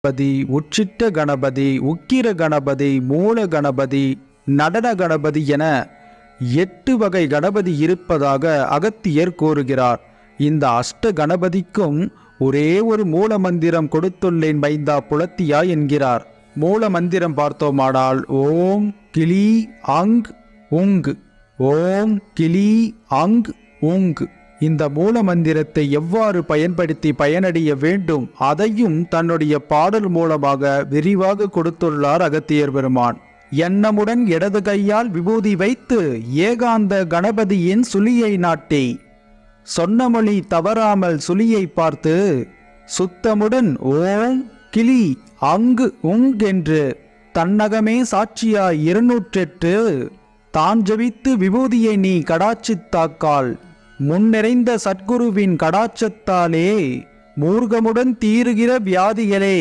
கணபதி, உச்சிட்ட கணபதி, உக்கிர கணபதி, மூல கணபதி, நடன கணபதி என 8 வகை கணபதி இருப்பதாக அகத்தியர் கூறுகிறார். இந்த அஷ்ட கணபதிக்கும் ஒரே ஒரு மூல மந்திரம் கொடுத்துள்ளேன் மைந்தா புலத்தியா என்கிறார். மூல மந்திரம் பார்த்தோமானால் ஓம் கிளி அங் உங், ஓம் கிளி அங் உங். இந்த மூல மந்திரத்தை எவ்வாறு பயன்படுத்தி பயனடைய வேண்டும் அதையும் தன்னுடைய பாடல் மூலமாக விரிவாக கொடுத்துள்ளார் அகத்தியர் பெருமான். எண்ணமுடன் இடது கையால் விபூதி வைத்து ஏகாந்த கணபதியின் சுழியை நாட்டி சொன்னமொழி தவறாமல் சுழியை பார்த்து சுத்தமுடன் ஓம் கிளி அங்கு உங் என்று தன்னகமே சாட்சியாய் 208 தான் ஜபித்து விபூதியை நீ கடாட்சித்தாக்கால் முன்னிறைந்த சத்குருவின் கடாட்சத்தாலே மூர்க்கமுடன் தீருகிற வியாதிகளே